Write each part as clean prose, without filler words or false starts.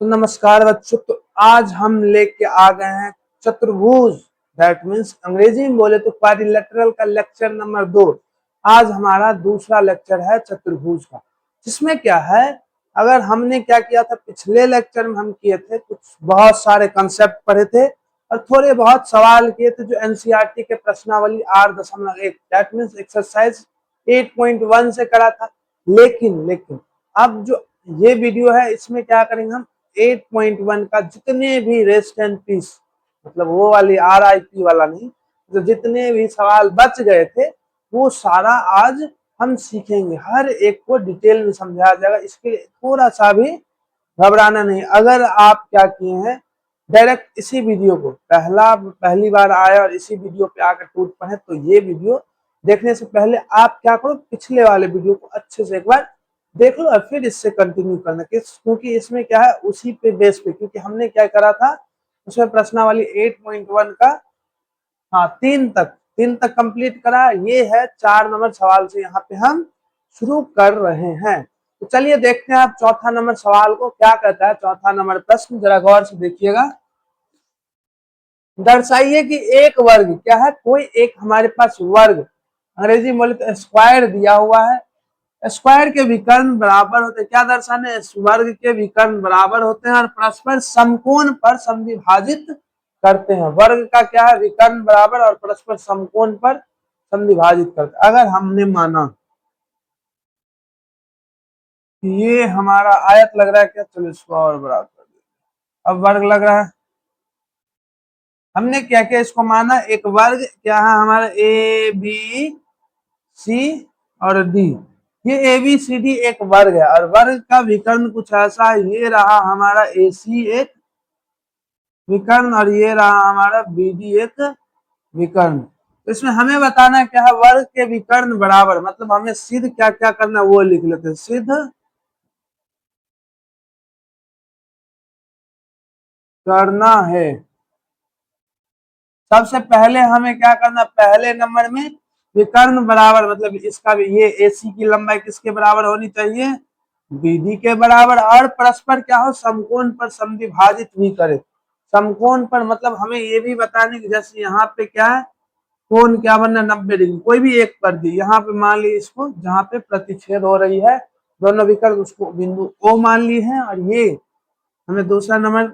तो नमस्कार बच्चों। तो आज हम लेके आ गए हैं चतुर्भुज, दैट मीन्स अंग्रेजी में बोले तो क्वाड्रिलेटरल का लेक्चर नंबर 2। आज हमारा दूसरा लेक्चर है चतुर्भुज का, जिसमें क्या है, अगर हमने क्या किया था पिछले लेक्चर में, हम किए थे कुछ बहुत सारे कंसेप्ट पढ़े थे और थोड़े बहुत सवाल किए थे जो एनसीईआरटी के प्रश्नावली 8.1 दैट मीन्स एक्सरसाइज 8.1 से करा था। लेकिन अब जो ये वीडियो है इसमें क्या करेंगे हम 8.1 का जितने भी रेस्ट एंड पीस, मतलब वो वाली RIP वाला नहीं, जो जितने भी सवाल बच गए थे वो सारा आज हम सीखेंगे। हर एक को डिटेल में समझाया जाएगा, इसके लिए थोड़ा सा भी घबराना नहीं। अगर आप क्या किए हैं, डायरेक्ट इसी वीडियो को पहली बार आए और इसी वीडियो पे आकर टूट पड़े, तो ये वीडियो देखने से पहले आप क्या करो, पिछले वाले वीडियो को अच्छे से एक बार देख लो और फिर इससे कंटिन्यू करना, क्योंकि इसमें क्या है उसी पे बेस पे, क्योंकि हमने क्या करा था उसमें प्रश्नावली 8.1 का, हाँ, तीन तक कंप्लीट करा। ये है 4 नंबर सवाल से यहाँ पे हम शुरू कर रहे हैं। तो चलिए देखते हैं आप चौथा नंबर सवाल को क्या कहता है। चौथा नंबर प्रश्न जरा गौर से देखिएगा। दर्शाइए कि एक वर्ग क्या है, कोई एक हमारे पास वर्ग, अंग्रेजी में बोले तो स्क्वायर दिया हुआ है। स्क्वायर के विकर्ण बराबर होते हैं, क्या दर्शाने, वर्ग के विकर्ण बराबर होते हैं और परस्पर समकोण पर समविभाजित करते हैं। वर्ग का क्या है, विकर्ण बराबर और परस्पर समकोण पर समविभाजित करते हैं। अगर हमने माना कि ये हमारा आयत लग रहा है क्या, चलो इसको और बड़ा कर दिया, अब वर्ग लग रहा है। हमने क्या क्या इसको माना, एक वर्ग क्या है हमारा ABC और D। ये ABCD एक वर्ग है और वर्ग का विकर्ण कुछ ऐसा है, ये रहा हमारा AC एक विकर्ण और ये रहा हमारा BD एक विकर्ण। तो इसमें हमें बताना है क्या है, वर्ग के विकर्ण बराबर, मतलब हमें सिद्ध क्या क्या करना है वो लिख लेते हैं। सिद्ध करना है, सबसे पहले हमें क्या करना, पहले नंबर में विकर्ण बराबर, मतलब इसका भी ये AC की लंबाई किसके बराबर होनी चाहिए, BD के बराबर, और परस्पर क्या हो, समकोण पर समविभाजित भी करे। समकोण पर मतलब हमें ये भी बताने की, जैसे यहाँ पे क्या है, कोण क्या बनना, 90 डिग्री, कोई भी एक कर दी, यहाँ पे मान ली इसको जहाँ पे प्रतिच्छेद हो रही है दोनों विकर्ण, उसको बिंदु O मान ली है। और ये हमें दूसरा नंबर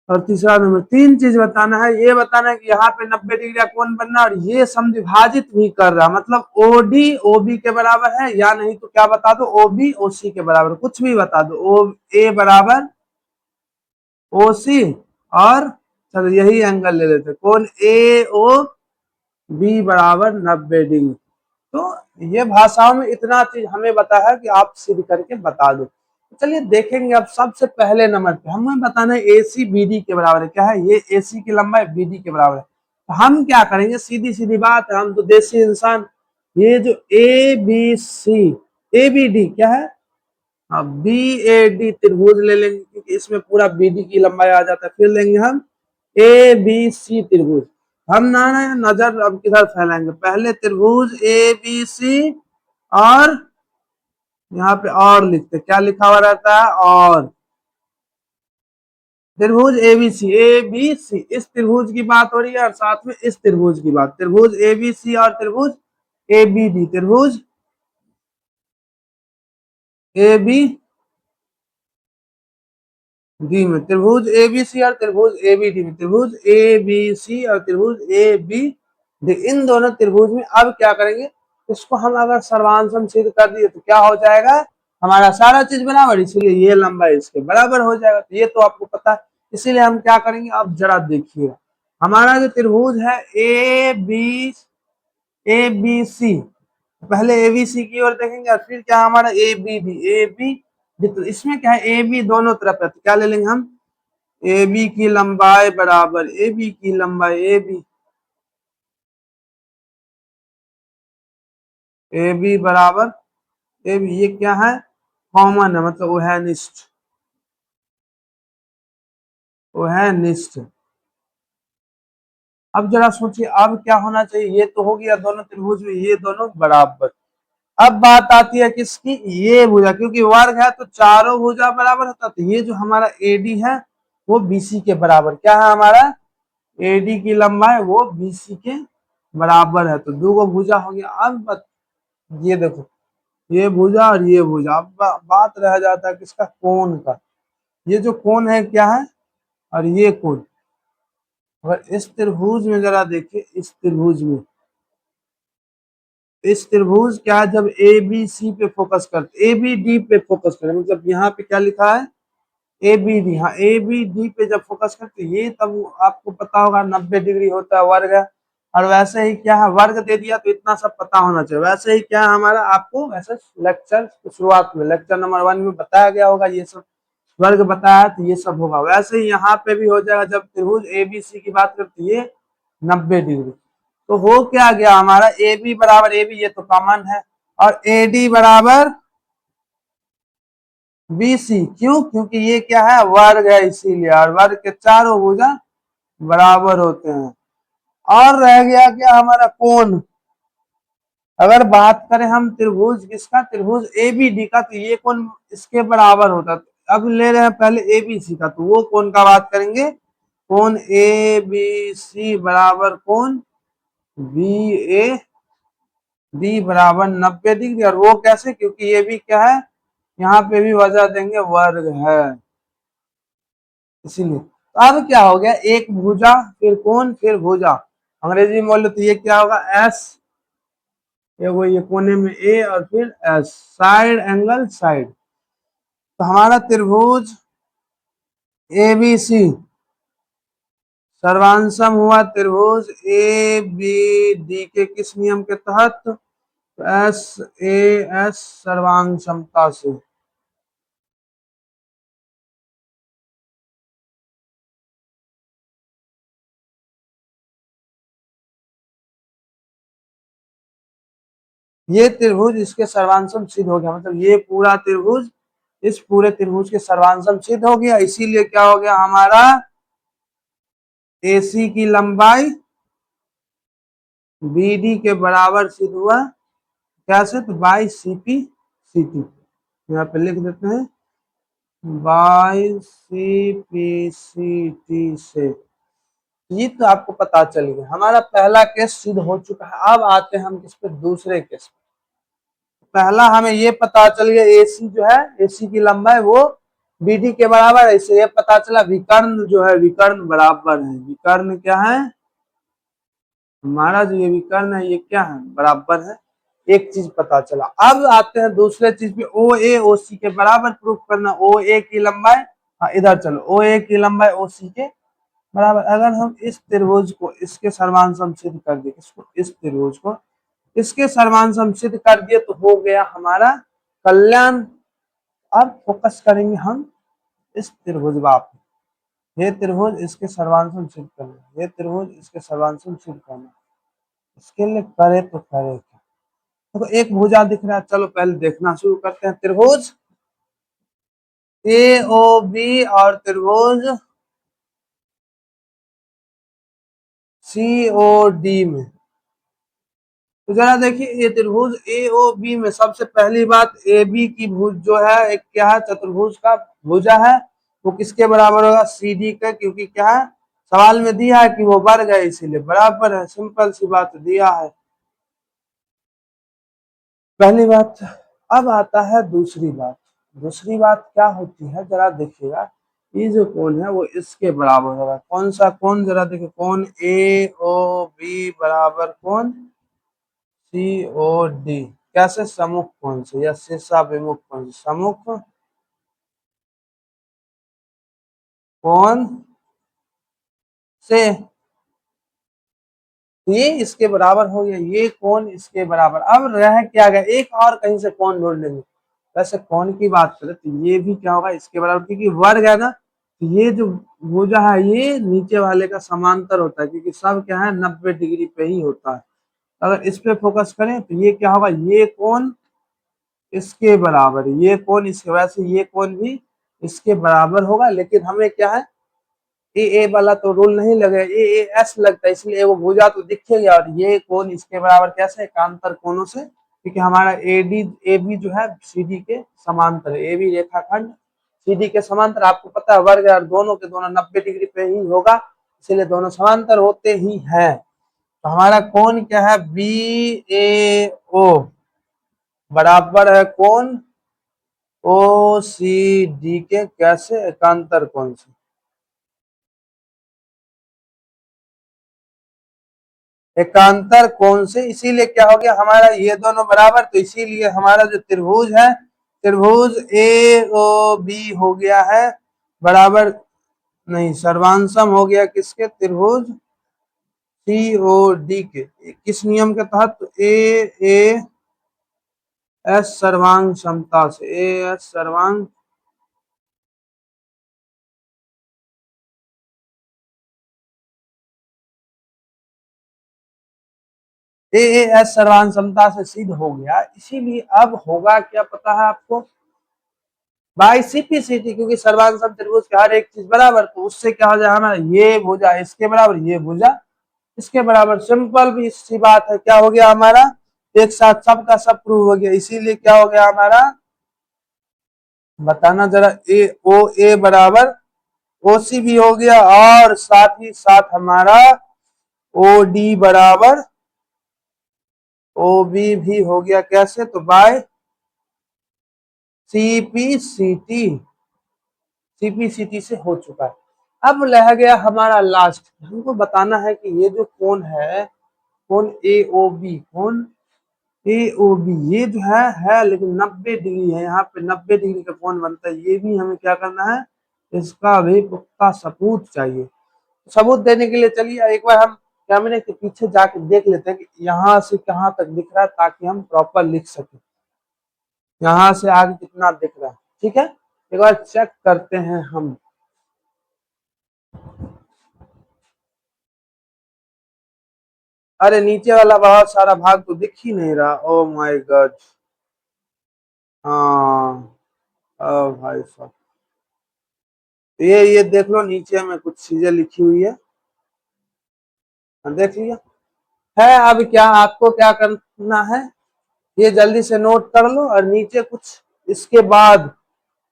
और तीसरा नंबर तीन चीज बताना है। ये बताना है कि यहाँ पे 90 डिग्री का कोण बनना और ये समविभाजित भी कर रहा, मतलब OD OB के बराबर है, या नहीं तो क्या बता दो, OB OC के बराबर, कुछ भी बता दो, A बराबर OC, और चलो यही एंगल ले लेते, कोण AOB बराबर 90 डिग्री। तो ये भाषाओं में इतना चीज हमें बता है कि आप सिद्ध करके बता दो। चलिए देखेंगे अब सबसे पहले नंबर पे हमें बताना है AC BD के बराबर है। क्या है, ये AC की लंबाई BD के बराबर है। तो हम क्या करेंगे, सीधी सीधी बात है, हम तो देसी इंसान, ये जो ABC ABD क्या है, BAD त्रिभुज ले लेंगे, क्योंकि इसमें पूरा BD की लंबाई आ जाता है। फिर लेंगे हम ABC त्रिभुज। हम ना नजर अब किधर फैलाएंगे, पहले त्रिभुज ABC और यहाँ पे और लिखते, क्या लिखा हुआ रहता है, और त्रिभुज ABC इस त्रिभुज की बात हो रही है और साथ में इस त्रिभुज की बात, त्रिभुज ABC और त्रिभुज ABD, त्रिभुज ABD में, त्रिभुज ABC और त्रिभुज ABD में, त्रिभुज ABC और त्रिभुज ABD, इन दोनों त्रिभुज में अब क्या करेंगे, इसको हम अगर सर्वांशम सिद्ध कर दिए तो क्या हो जाएगा, हमारा सारा चीज बराबर, इसीलिए ये लंबाई इसके बराबर हो जाएगा। तो ये तो आपको पता है, इसीलिए हम क्या करेंगे, अब जरा देखिएगा, हमारा जो त्रिभुज है ABC, पहले ABC की ओर देखेंगे और फिर क्या हमारा AB, तो इसमें क्या है, AB दोनों तरफ है, तो क्या ले लेंगे हम, AB की लंबाई बराबर AB की लंबाई, AB बराबर AB, ये क्या है, कॉमन है, मतलब वो है निष्ठ। अब जरा सोचिए अब क्या होना चाहिए, ये तो हो गया दोनों त्रिभुज में ये दोनों बराबर, अब बात आती है किसकी, ये भुजा, क्योंकि वर्ग है तो चारों भुजा बराबर होता, तो ये जो हमारा एडी है वो बीसी के बराबर, क्या है हमारा, एडी की लंबाई वो बीसी के बराबर है, तो दो गो भुजा हो गया। अब ये देखो, ये भुजा और ये भुजा, अब बात रह जाता है किसका, कोण का। ये जो कोण है क्या है, और ये कोण, अगर इस त्रिभुज में जरा देखिए, इस त्रिभुज में, इस त्रिभुज क्या है, जब ए बी सी पे फोकस करते, ए बी डी पे फोकस करें, मतलब यहाँ पे क्या लिखा है, ए बी डी, हाँ ए बी डी पे जब फोकस करते ये, तब आपको पता होगा 90 डिग्री होता है वर्ग है। और वैसे ही क्या है, वर्ग दे दिया तो इतना सब पता होना चाहिए। वैसे ही क्या है हमारा, आपको वैसे लेक्चर शुरुआत में लेक्चर नंबर 1 में बताया गया होगा, ये सब वर्ग बताया तो ये सब होगा। वैसे ही यहाँ पे भी हो जाएगा, जब त्रिभुज ए बी सी की बात करते ये 90 डिग्री, तो हो क्या गया हमारा, ए बी बराबर ए बी, ये तो कॉमन है, और ए डी बराबर बी सी, क्यों, क्योंकि ये क्या है, वर्ग है इसीलिए, और वर्ग के चारों भुजा बराबर होते हैं। और रह गया क्या हमारा कोण, अगर बात करें हम त्रिभुज किसका, त्रिभुज ए बी डी का, तो ये कोण इसके बराबर होता है। अब ले रहे हैं पहले ए बी सी का, तो वो कोण का बात करेंगे, कोण ए बी सी बराबर कोण बी ए डी बराबर 90 डिग्री, और वो कैसे, क्योंकि ये भी क्या है, यहाँ पे भी वजह देंगे वर्ग है, इसीलिए। तो अब क्या हो गया, एक भुजा फिर कोण फिर भुजा, अंग्रेजी में बोले तो ये क्या होगा, एस, ये कोने में ए और फिर एस, साइड एंगल साइड। तो हमारा त्रिभुज ए बी सी सर्वांशम हुआ त्रिभुज ए बी डी के किस नियम के तहत, एस ए एस सर्वांग से। ये त्रिभुज इसके सर्वांशम सिद्ध हो गया, मतलब ये पूरा त्रिभुज इस पूरे त्रिभुज के सर्वांशम सिद्ध हो गया, इसीलिए क्या हो गया हमारा, एसी की लंबाई बीडी के बराबर सिद्ध हुआ, कैसे, तो बाई सीपी सीटी, यहाँ पे लिख देते हैं बाई सीपी सीटी से। ये तो आपको पता चल गया, हमारा पहला केस सिद्ध हो चुका है। अब आते हैं हम किस पे, दूसरे केस पे। पहला हमें ये पता चल गया, एसी जो है, एसी की लंबाई वो बीडी के बराबर है, इससे ये पता चला विकर्ण जो है, विकर्ण बराबर है, विकर्ण क्या है हमारा, जो ये विकर्ण है ये क्या है, बराबर है, एक चीज पता चला। अब आते हैं दूसरे चीज पे, ओ ए ओ सी के बराबर प्रूफ करना, ओ ए की लंबाई, हाँ इधर चलो, ओ ए की लंबाई ओ सी के बराबर। अगर हम इस त्रिभुज को इसके सर्वांशम सिद्ध कर दे, इसको, इस त्रिभुज को इसके सर्वांशम सिद्ध कर दिए, तो हो गया हमारा कल्याण। अब फोकस करेंगे हम इस त्रिभुज बाप, ये त्रिभुज इसके सर्वांशम सिद्ध करना, ये त्रिभुज इसके सर्वांशम सिद्ध करना, इसके लिए करे तो करे क्या। तो एक भुजा दिख रहा है, चलो पहले देखना शुरू करते हैं। त्रिभुज ए ओ बी और त्रिभुज सी ओ डी में, तो जरा देखिए ये त्रिभुज ए ओ बी में, सबसे पहली बात ए बी की भुज जो है एक क्या है, चतुर्भुज का भुजा है, वो किसके बराबर होगा, सी डी का, क्योंकि क्या है सवाल में दिया है कि वो वर्ग है इसीलिए बराबर है, सिंपल सी बात दिया है, पहली बात। अब आता है दूसरी बात, दूसरी बात क्या होती है जरा देखिएगा, ये जो कोण है वो इसके बराबर होगा, कौन सा कोण, जरा देखिए, कोण ए ओ बी बराबर कोण सी ओ डी, कैसे, सम्मुख कोण से या शीर्षाभिमुख कोण से, सम्मुख कोण से, ये इसके बराबर हो गया, ये कोण इसके बराबर। अब रह क्या गया, एक और कहीं से कोण ढूंढ लेंगे। वैसे कोण की बात करें तो ये भी क्या होगा इसके बराबर, क्योंकि वर्ग है ना, तो ये जो भुजा है ये नीचे वाले का समांतर होता है, क्योंकि सब क्या है 90 डिग्री पे ही होता है। अगर इस पे फोकस करें तो ये क्या होगा, ये कोण इसके बराबर, ये कोण इसके, वैसे ये कोण भी इसके बराबर होगा, लेकिन हमें क्या है ए वाला तो रूल नहीं लगे, एस लगता है, इसलिए वो भुजा तो दिखेगा, और ये कोण इसके बराबर कैसे, एकांतर कोणों से क्योंकि हमारा एडी ए बी जो है सीडी के समांतर है, ए बी रेखाखंड सीडी के समांतर, आपको पता है वर्ग और दोनों के दोनों 90 डिग्री पे ही होगा, इसलिए दोनों समांतर होते ही हैं। तो हमारा कोण क्या है, बी ए ओ बराबर है कोण ओ सी डी के कैसे, एकांतर कोण से। एकांतर कोण से, इसीलिए क्या हो गया हमारा ये दोनों बराबर, तो इसीलिए हमारा जो त्रिभुज है, त्रिभुज ए ओ बी हो गया है बराबर, नहीं सर्वांशम हो गया किसके, त्रिभुज सी ओ डी के, किस नियम के तहत, ए ए एस सर्वांग क्षमता से, ए एस सर्वांग ए एस सर्वांग क्षमता से सिद्ध हो गया। इसीलिए अब होगा क्या पता है आपको, बाई सीपीसीटी, क्योंकि सर्वांग त्रिभुज के हर एक चीज बराबर, तो उससे क्या हो जाए हमारा, ये भुजा इसके बराबर, ये भुजा इसके बराबर, सिंपल भी सी बात है। क्या हो गया हमारा, एक साथ सब का सब प्रूव हो गया। इसीलिए क्या हो गया हमारा, बताना जरा, ए ओ ए बराबर ओ सी भी हो गया, और साथ ही साथ हमारा ओ डी बराबर ओ बी भी हो गया। कैसे, तो बाय सीपीसीटी, सीपीसीटी से हो चुका है। अब रह गया हमारा लास्ट, हमको बताना है कि ये जो कोण है, कोण ए ओ बी, कोण ए ओ बी, ये जो है लेकिन 90 डिग्री है, यहाँ पे 90 डिग्री का कोण बनता है। ये भी हमें क्या करना है, इसका भी पुख्ता सबूत चाहिए। सबूत देने के लिए चलिए एक बार हम कैमरे के पीछे जाके देख लेते हैं कि यहाँ से कहाँ तक दिख रहा है, ताकि हम प्रॉपर लिख सके, यहाँ से आगे कितना दिख रहा है। ठीक है, एक बार चेक करते हैं हम। अरे नीचे वाला बहुत सारा भाग तो दिख ही नहीं रहा, ओ माय गॉड। हाँ, ओ भाई साहब, ये देख लो, नीचे में कुछ चीजें लिखी हुई है, देख लिया है। अब क्या आपको क्या करना है, ये जल्दी से नोट कर लो, और नीचे कुछ इसके बाद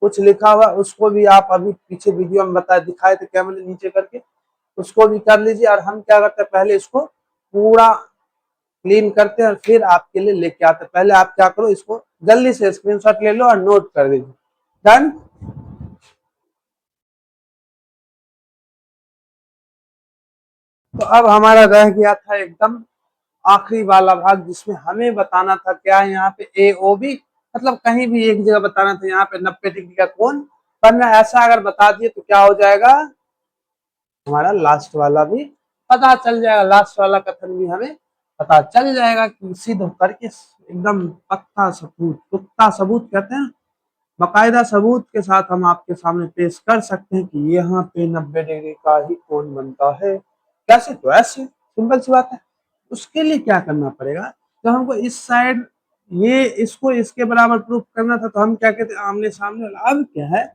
कुछ लिखा हुआ, उसको भी आप अभी पीछे वीडियो में बताए दिखाए थे कैमरे नीचे करके, उसको भी कर लीजिए। और हम क्या करते हैं, पहले इसको पूरा क्लीन करते हैं और फिर आपके लिए लेके आते हैं। पहले आप क्या करो, इसको जल्दी से स्क्रीनशॉट ले लो और नोट कर दीजिए। डन। तो अब हमारा रह गया था एकदम आखिरी वाला भाग, जिसमें हमें बताना था क्या, यहाँ पे ए ओ बी, मतलब कहीं भी एक जगह बताना था, यहाँ पे 90 डिग्री का कोण बनना। ऐसा अगर बता दिए तो क्या हो जाएगा, हमारा लास्ट वाला भी पता चल जाएगा, लास्ट वाला कथन भी हमें पता चल जाएगा कि सिद्ध करके एकदम पक्का सबूत, पुख्ता सबूत कहते हैं, बाकायदा सबूत के साथ हम आपके सामने पेश कर सकते हैं कि यहाँ पे 90 डिग्री का ही कोण बनता है। कैसे, तो ऐसे सिंपल सी बात है। उसके लिए क्या करना पड़ेगा, तो हमको इस साइड ये इसको इसके बराबर प्रूफ करना था, तो हम क्या कहते हैं, आमने सामने वाला। अब क्या है,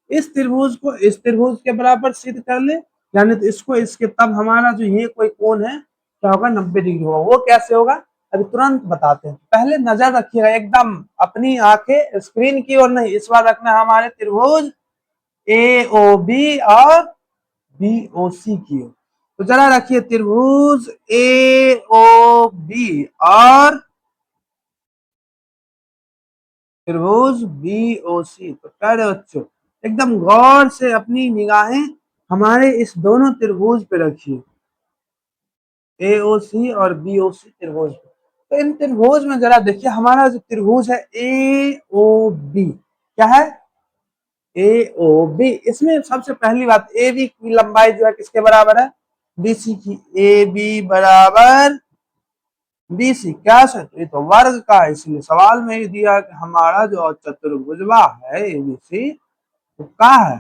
इस त्रिभुज को इस त्रिभुज के बराबर सिद्ध कर ले, यानी तो इसको इसके, तब हमारा जो ये कोई कोण है क्या होगा, 90 डिग्री होगा। वो कैसे होगा, अभी तुरंत बताते हैं। पहले नजर रखिएगा एकदम, अपनी आंखें स्क्रीन की ओर नहीं, इस बार रखना है हमारे त्रिभुज ए ओ बी और बी ओ सी की ओर। तो जरा रखिए त्रिभुज ए ओ बी और त्रिभुज बी ओ सी। तो प्यारे बच्चों, एकदम गौर से अपनी निगाहें हमारे इस दोनों त्रिभुज पे रखिए, ए ओ सी और बी ओ सी त्रिभुज पे। तो इन त्रिभुज में जरा देखिए, हमारा जो त्रिभुज है ए ओ बी, क्या है, ए ओ बी, इसमें सबसे पहली बात, ए बी की लंबाई जो है किसके बराबर है, बी सी की। ए बी बराबर बी सी, क्या है, तो ये तो वर्ग का है, इसलिए सवाल में ही दिया कि हमारा जो चतुर्भुजवा है एबीसी, तो क्या है,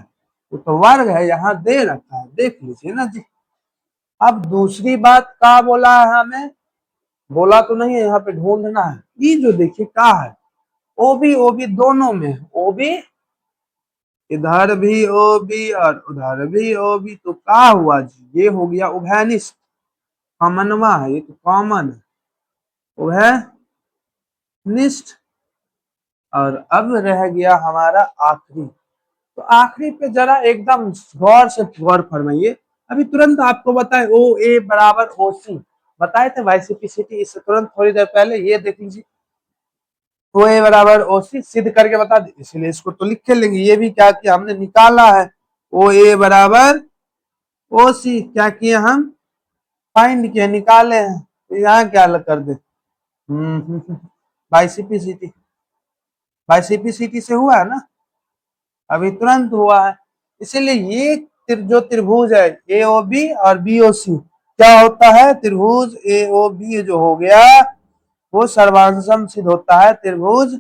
वो तो वर्ग है, यहाँ दे रखा है, देख लीजिए ना जी। अब दूसरी बात क्या बोला है हमें, बोला तो नहीं है, यहाँ पे ढूंढना है। ये जो देखिए क्या है, ओ बी दोनों में, ओ बी इधर भी ओ बी और उधर भी ओ बी, तो क्या हुआ जी, ये हो गया उभयनिष्ठ, कॉमनवा है, ये तो कॉमन है, वह निष्ठ। और अब रह गया हमारा आखिरी। तो आखिरी पे जरा एकदम गौर से गौर फरमाइए। अभी तुरंत आपको बताए ओ ए बराबर ओ सी बताए थे वाईसीपीसीटी, इससे तुरंत थोड़ी देर पहले ये देख लीजिए। ओ ए बराबर ओ सी सिद्ध करके बता दी, इसलिए इसको तो लिख के लेंगे। ये भी क्या किया हमने, निकाला है। ओ ए बराबर ओ सी क्या किए हम, फाइंड किया, निकाले हैं। तो यहाँ क्या कर दे, वाईसीपीसीटी, वाईसीपीसीटी से हुआ है ना, अभी तुरंत हुआ है। इसीलिए ये जो त्रिभुज है ए ओ बी और बी ओ सी क्या होता है, त्रिभुज ए ओ बी जो हो गया वो सर्वांशम सिद्ध होता है त्रिभुज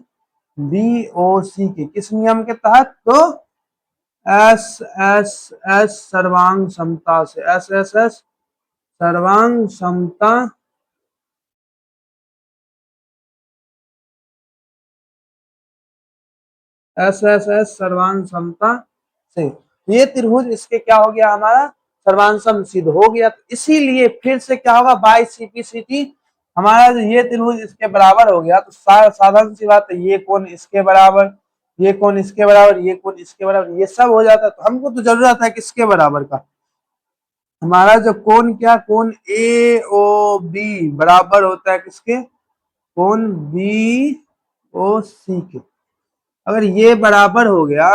बी ओ सी के किस नियम के तहत, तो एस एस एस सर्वांग समता से, एस एस एस सर्वांग समता, एस एस एस सर्वांग समता से ये त्रिभुज इसके क्या हो गया हमारा, सर्वांशम सिद्ध हो गया। तो इसीलिए फिर से क्या होगा, बाई सीपीसीटी हमारा जो ये त्रिभुज इसके बराबर हो गया। तो साधारण सी बात है, ये कोण इसके बराबर, ये कोण इसके बराबर, ये कोण इसके बराबर, ये सब हो जाता है। तो हमको तो जरूरत है किसके बराबर का, हमारा जो कोण क्या, कोण ए ओ बी बराबर होता है किसके, कोण बी ओ सी के। अगर ये बराबर हो गया,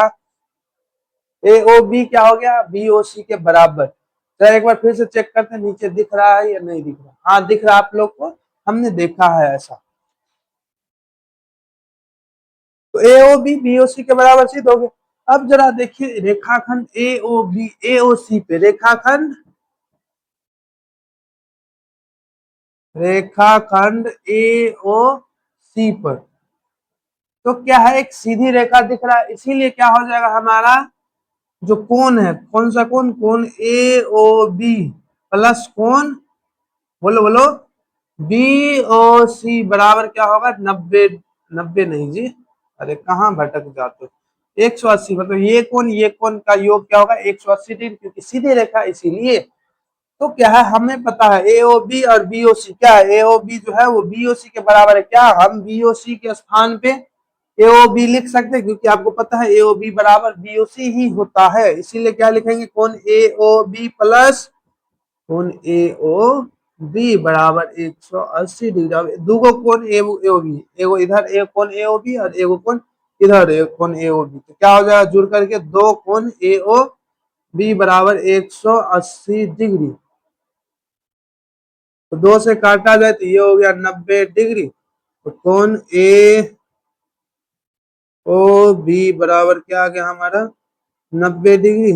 ए ओ बी क्या हो गया, बी ओ सी के बराबर। तो एक बार फिर से चेक करते हैं नीचे दिख रहा है या नहीं दिख रहा, हाँ दिख रहा है आप लोग को, हमने देखा है ऐसा। तो ए ओ बी बी ओ सी के बराबर सिद्ध हो गया। अब जरा देखिए रेखाखंड ए ओ बी ए ओ सी पे, रेखाखंड रेखाखंड ए ओ सी पर तो क्या है, एक सीधी रेखा दिख रहा है। इसीलिए क्या हो जाएगा हमारा जो कोण है, कौन सा कोण, कोण ए ओ बी प्लस कोण, बोलो बोलो, बी ओ सी बराबर क्या होगा, 90, 90 नहीं जी, अरे कहाँ भटक जाते हो, 180। मतलब ये कोण का योग क्या होगा, 180 डिग्री, क्योंकि सीधी रेखा इसीलिए। तो क्या है, हमें पता है ए ओ बी और बी ओ सी क्या है, ए ओ बी जो है वो बी ओ सी के बराबर है। क्या हम बी ओ सी के स्थान पे ए ओ बी लिख सकते हैं, क्योंकि आपको पता है ए ओ बी बराबर बी ओ सी ही होता है। इसीलिए क्या लिखेंगे, कौन ए ओ बी प्लस कोण ए ओ बी बराबर 180 डिग्री। दूगो कोण ए ओ बी, एगो इधर एक कोण ए ओ बी और एगो कोण इधर एक कोण ए ओ बी, तो क्या हो जाएगा जुड़ करके दो कोण ए ओ बी बराबर 180 डिग्री। तो दो से काटा जाए तो ये हो गया 90 डिग्री। तो कोण ए ओ बी बराबर क्या आ गया हमारा, 90 डिग्री।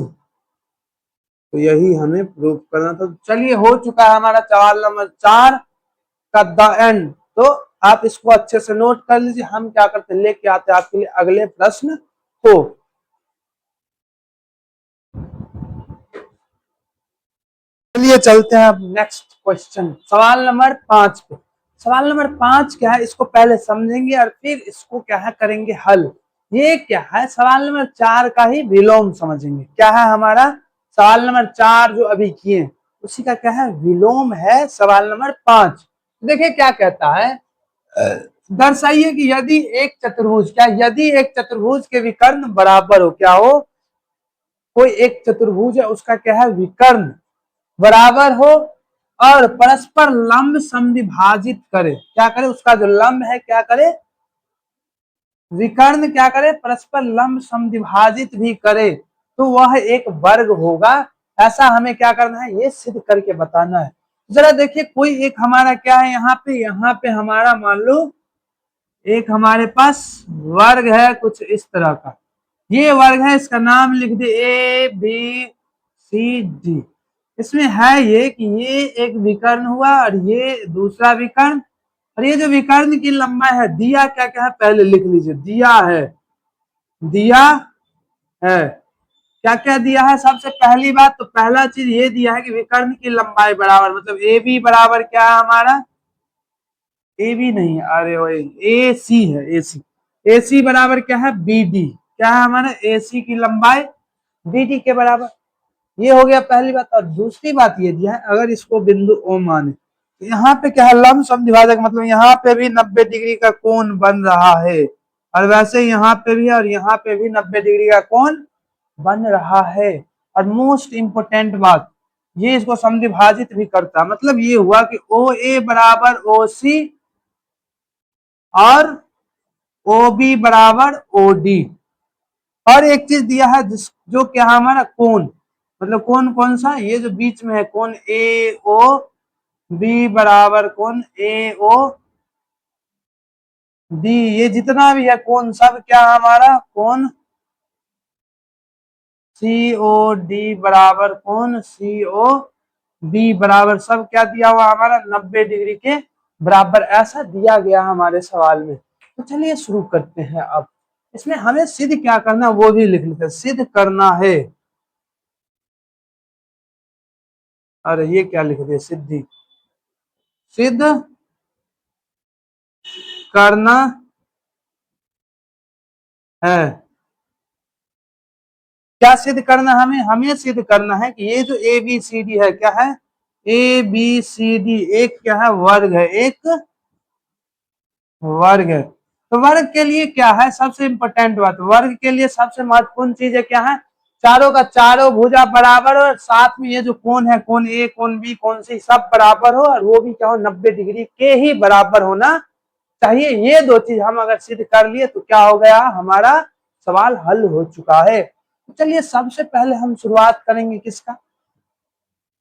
तो यही हमें प्रूव करना था। चलिए हो चुका है हमारा सवाल नंबर 4 का द एंड। तो आप इसको अच्छे से नोट कर लीजिए। हम क्या करते लेके आते हैं आपके लिए अगले प्रश्न को। चलिए चलते हैं अब नेक्स्ट क्वेश्चन, सवाल नंबर 5 पे। सवाल नंबर 5 क्या है, इसको पहले समझेंगे और फिर इसको क्या है करेंगे हल। ये क्या है, सवाल नंबर 4 का ही विलोम समझेंगे। क्या है हमारा सवाल नंबर 4 जो अभी किए उसी का क्या है, विलोम है सवाल नंबर 5। देखिए क्या कहता है, दर्शाइए कि यदि एक चतुर्भुज, क्या यदि एक चतुर्भुज के विकर्ण बराबर हो, क्या हो, कोई एक चतुर्भुज है उसका क्या है विकर्ण बराबर हो और परस्पर लंब समविभाजित करे, क्या करे, उसका जो लंब है क्या करे, विकर्ण क्या करे, परस्पर लंब समविभाजित भी करे, तो वह एक वर्ग होगा। ऐसा हमें क्या करना है, ये सिद्ध करके बताना है। जरा देखिए कोई एक हमारा क्या है यहाँ पे हमारा मान लो एक हमारे पास वर्ग है कुछ इस तरह का, ये वर्ग है, इसका नाम लिख दे ए बी सी डी। इसमें है ये कि ये एक विकर्ण हुआ और ये दूसरा विकर्ण, और ये जो विकर्ण की लंबाई है, दिया क्या क्या है पहले लिख लीजिए, दिया है, दिया है, क्या क्या दिया है, सबसे पहली बात तो पहला चीज ये दिया है कि विकर्ण की लंबाई बराबर, मतलब ए बी बराबर क्या है हमारा, ए बी नहीं, अरे वो ए सी है, ए सी, ए सी बराबर क्या है बी डी, क्या है हमारा ए सी की लंबाई बी डी के बराबर। ये हो गया पहली बात। और दूसरी बात ये दिया है, अगर इसको बिंदु ओ माने यहाँ पे क्या है, लंबसम द्विभाजक, मतलब यहाँ पे भी 90 डिग्री का कोण बन रहा है, और वैसे यहाँ पे भी और यहाँ पे भी 90 डिग्री का कोण बन रहा है। और मोस्ट इंपोर्टेंट बात, ये इसको समद्विभाजित भी करता है, मतलब ये हुआ कि ओ ए बराबर ओ सी और ओ बी बराबर ओ डी। और एक चीज दिया है जिस जो क्या है हमारा कोण, मतलब कोण कौन सा, ये जो बीच में है कोण ए ओ बी बराबर कोण ए ओ डी, ये जितना भी है कोण सब क्या है हमारा कोण सी ओ डी बराबर कोण सी ओ बी बराबर सब क्या दिया हुआ हमारा 90 डिग्री के बराबर, ऐसा दिया गया हमारे सवाल में। तो चलिए शुरू करते हैं। अब इसमें हमें सिद्ध क्या करना वो भी लिख लेते हैं। सिद्ध करना है, अरे ये क्या लिख दिया, सिद्धि, सिद्ध करना है। क्या सिद्ध करना, हमें सिद्ध करना है कि ये जो ए बी सी डी है क्या है, ए बी सी डी एक क्या है, वर्ग है, एक वर्ग है। तो वर्ग के लिए क्या है सबसे इंपॉर्टेंट बात, वर्ग के लिए सबसे महत्वपूर्ण चीज है क्या है, चारों का चारों भुजा बराबर हो, और साथ में ये जो कोण है कोण ए कोण बी कोण सी सब बराबर हो, और वो भी क्या हो 90 डिग्री के ही बराबर होना चाहिए। ये दो चीज हम अगर सिद्ध कर लिए तो क्या हो गया, हमारा सवाल हल हो चुका है। तो चलिए सबसे पहले हम शुरुआत करेंगे किसका,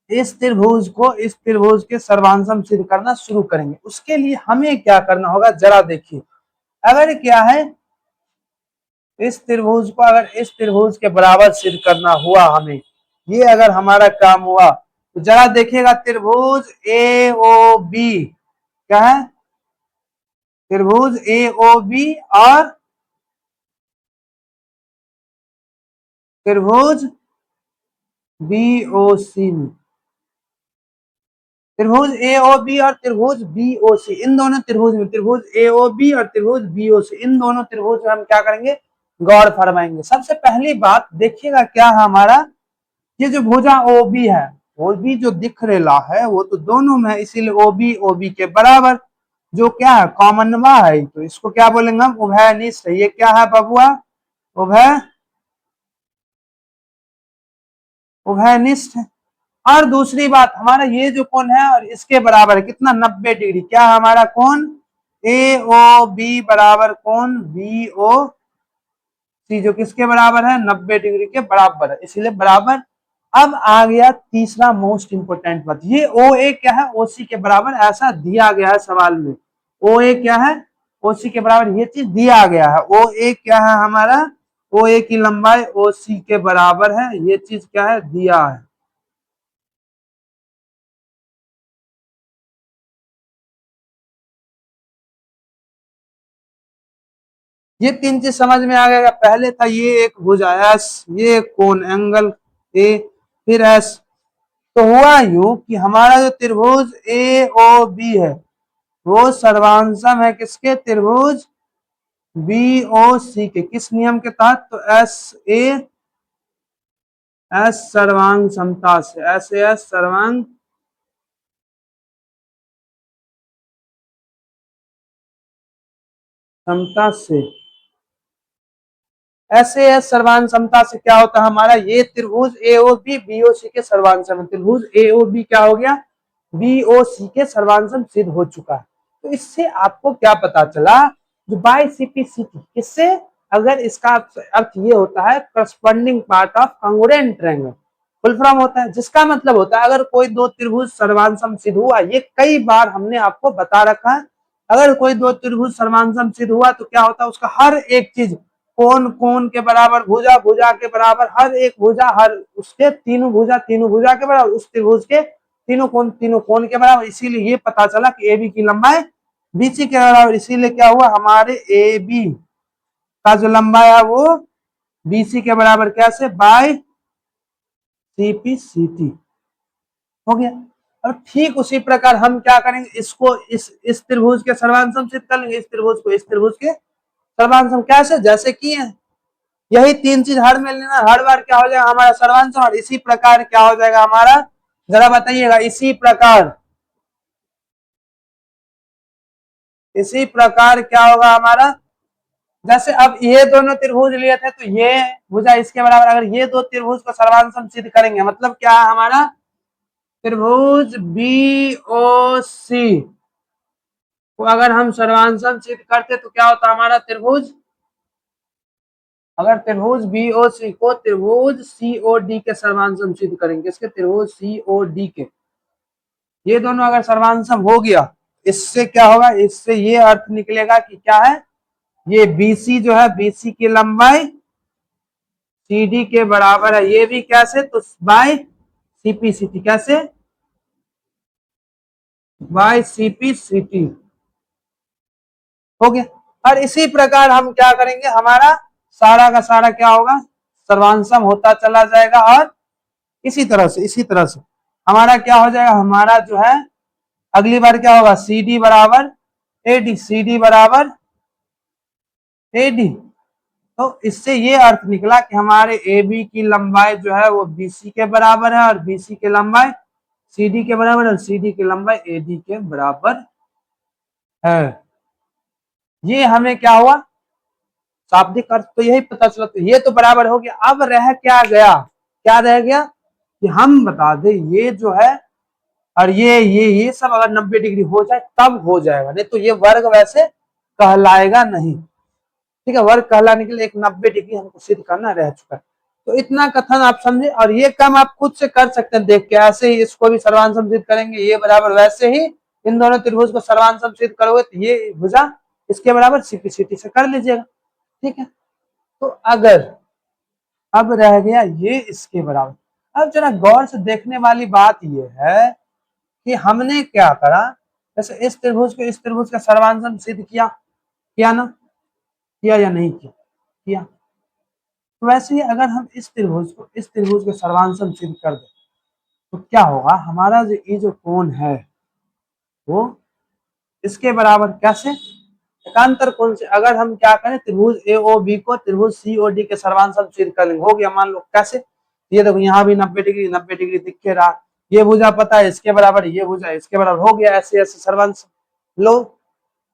इस त्रिभुज को, इस त्रिभुज के सर्वांशम सिद्ध करना शुरू करेंगे। उसके लिए हमें क्या करना होगा जरा देखिए, अगर क्या है इस त्रिभुज को अगर इस त्रिभुज के बराबर सिद्ध करना हुआ हमें, ये अगर हमारा काम हुआ तो जरा देखिएगा त्रिभुज ए ओ बी क्या है, त्रिभुज ए ओ बी और त्रिभुज बी ओ सी में, त्रिभुज ए ओ बी और त्रिभुज बी ओ सी, इन दोनों त्रिभुज में, त्रिभुज ए ओ बी और त्रिभुज बी ओ सी, इन दोनों त्रिभुज में हम क्या करेंगे, गौर फरमाएंगे। सबसे पहली बात देखिएगा क्या है हमारा, ये जो भुजा ओ बी है, ओ बी जो दिख रहा है वो तो दोनों में है, इसीलिए ओ बी के बराबर, जो क्या है कॉमनवा है, तो इसको क्या बोलेंगे हम, उभयनिष्ठ। ये क्या है बबुआ, उभय उभयनिष्ठ। और दूसरी बात हमारा ये जो कोण है और इसके बराबर है कितना, 90 डिग्री, क्या हमारा कोण ए ओ बी बराबर कोण बी ओ सी, जो किसके बराबर है 90 डिग्री के बराबर है, इसीलिए बराबर। अब आ गया तीसरा मोस्ट इंपोर्टेंट बात, ये ओ ए क्या है ओ सी के बराबर, ऐसा दिया गया है सवाल में, ओ ए क्या है ओ सी के बराबर, ये चीज दिया गया है। ओ ए क्या है हमारा, ओ ए की लंबाई ओ सी के बराबर है, ये चीज क्या है दिया है। ये तीन चीज समझ में आ गया, पहले था ये एक भुजा एस, ये कोण एंगल ए, फिर एस। तो हुआ यूं कि हमारा जो त्रिभुज ए ओ बी है वो सर्वांशम है किसके, त्रिभुज बी ओ सी के, किस नियम के तहत, तो एस ए एस सर्वांग समता से, एस ए एस सर्वांग समता से, ऐसे है सर्वांग समता से क्या होता है हमारा, ये त्रिभुज ए ओ बी बी ओ सी के सर्वांशम, त्रिभुज ए ओ बी क्या हो गया, बी ओ सी के सर्वांशम सिद्ध हो चुका है। तो इससे आपको क्या पता चला, जो by C P C T, किससे, अगर इसका अर्थ ये होता है corresponding part of congruent triangle, full form होता है, जिसका मतलब होता है अगर कोई दो त्रिभुज सर्वांशम सिद्ध हुआ, ये कई बार हमने आपको बता रखा है, अगर कोई दो त्रिभुज सर्वांशम सिद्ध हुआ तो क्या होता है, उसका हर एक चीज, कोण कोण के बराबर, भुजा भुजा के बराबर, हर एक भुजा हर उसके तीनों भुजा के बराबर, उस त्रिभुज के तीनों कोण के बराबर, इसीलिए ये पता चला कि ए बी की लंबाई बीसी के बराबर, इसीलिए क्या हुआ हमारे ए बी का जो लंबाई है वो बीसी के बराबर, कैसे, by C P C T, हो गया। अब ठीक उसी प्रकार हम क्या करेंगे, इसको इस त्रिभुज के सर्वांशम सिद्ध कर लेंगे, इस त्रिभुज को इस त्रिभुज के सर्वांशम, कैसे, जैसे किए हैं, यही तीन चीज हर में लेना, हर बार क्या हो जाएगा हमारा सर्वांशम, और इसी प्रकार क्या हो जाएगा हमारा, जरा बताइएगा, इसी प्रकार इसी प्रकार क्या होगा हमारा, जैसे अब ये दोनों त्रिभुज लिए थे तो ये भुजा इसके बराबर, अगर ये दो त्रिभुज को सर्वांशम सिद्ध करेंगे मतलब क्या है हमारा, त्रिभुज बी ओ सी को अगर हम सर्वांशम सिद्ध करते तो क्या होता हमारा त्रिभुज, अगर त्रिभुज बी ओ सी को त्रिभुज सी ओ डी के सर्वांशम सिद्ध करेंगे, इसके त्रिभुज सी ओ डी के, ये दोनों अगर सर्वांशम हो गया, इससे क्या होगा, इससे ये अर्थ निकलेगा कि क्या है, ये बीसी जो है बीसी की लंबाई सीडी के बराबर है, ये भी कैसे, तो बाय सीपी सीटी, कैसे, बाय सीपी सीटी हो गया। और इसी प्रकार हम क्या करेंगे, हमारा सारा का सारा क्या होगा, सर्वांशम होता चला जाएगा, और इसी तरह से हमारा क्या हो जाएगा, हमारा जो है अगली बार क्या होगा, सी डी बराबर एडी, सी डी बराबर एडी। तो इससे ये अर्थ निकला कि हमारे ए बी की लंबाई जो है वो बीसी के बराबर है, और बीसी की लंबाई सी डी के बराबर, और सी डी की लंबाई ए डी के बराबर है। ये हमें क्या हुआ, शाब्दिक अर्थ तो यही पता चला, तो ये तो बराबर हो गया। अब रह क्या गया, क्या रह गया कि हम बता दें ये जो है, और ये सब अगर 90 डिग्री हो जाए तब हो जाएगा, नहीं तो ये वर्ग वैसे कहलाएगा नहीं। ठीक है, वर्ग कहलाने के लिए एक 90 डिग्री हमको सिद्ध करना रह चुका है। तो इतना कथन आप समझे, और ये काम आप खुद से कर सकते हैं देख के, ऐसे ही इसको भी सर्वांशम सिद्ध करेंगे, ये बराबर वैसे ही इन दोनों त्रिभुज को सर्वांशम सिद्ध करोगे तो ये भुजा इसके बराबर सीपीसीटी से कर लीजिएगा। ठीक है, तो अगर अब रह गया ये इसके बराबर। अब जरा गौर से देखने वाली बात ये है कि हमने क्या करा, जैसे इस त्रिभुज को इस त्रिभुज का सर्वांशम सिद्ध किया, किया ना, किया या नहीं किया, किया। तो वैसे ही अगर हम इस त्रिभुज को इस त्रिभुज के सर्वांशम सिद्ध कर दें तो क्या होगा, हमारा जो ये जो कोण है वो इसके बराबर, कैसे, एकांतर कोण से अगर हम क्या करें, त्रिभुज ए ओ बी को त्रिभुज सी ओ डी के सर्वांशम सिद्ध कर लेंगे, हो गया मान लो कैसे, ये देखो यहाँ भी 90 डिग्री दिख के रहा, ये भुजा पता है इसके बराबर, ये भुजा इसके बराबर, हो गया ऐसे ऐसे सर्वांश लो,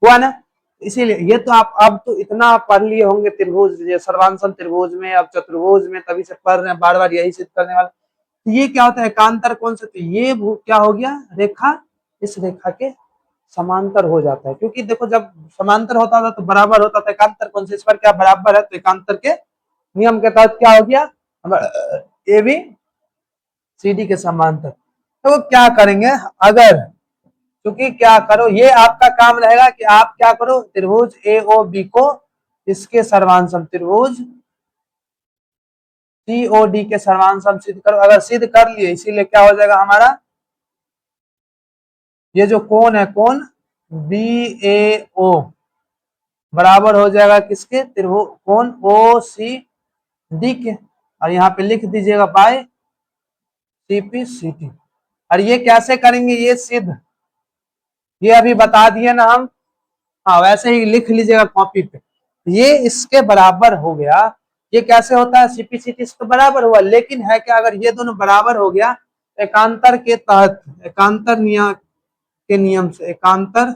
हुआ ना। इसीलिए ये तो आप अब तो इतना पढ़ लिए होंगे त्रिभुज, ये सर्वांशम त्रिभुज में, अब चतुर्भुज में तभी से पढ़ रहे हैं, बार बार यही सिद्ध करने वाला। तो ये क्या होता है, एकांतर कोण से, तो ये क्या हो गया, रेखा इस रेखा के समांतर हो जाता है, क्योंकि देखो जब समांतर होता था तो बराबर होता था, एकांतर कोण से इस पर क्या बराबर है, तो एकांतर के नियम के तहत क्या हो गया, ए बी सी डी के समांतर। तो क्या करेंगे, अगर क्योंकि क्या करो, ये आपका काम रहेगा कि आप क्या करो, त्रिभुज ए ओ बी को इसके सर्वांशम त्रिभुज सी ओ डी के सर्वांशम सिद्ध करो, अगर सिद्ध कर लिए, इसीलिए क्या हो जाएगा हमारा, ये जो कोण है कोण बी ए ओ बराबर हो जाएगा किसके, त्रिभुज कोण ओ सी डी के, और यहाँ पे लिख दीजिएगा बाय सीपी सीटी। और ये कैसे करेंगे ये सिद्ध, ये अभी बता दिए ना हम, हाँ वैसे ही लिख लीजिएगा कॉपी पे, ये इसके बराबर हो गया। ये कैसे होता है, सीपीसीटी इसके बराबर हुआ, लेकिन है क्या, अगर ये दोनों बराबर हो गया एकांतर के तहत, एकांतर नियम के नियम से, एकांतर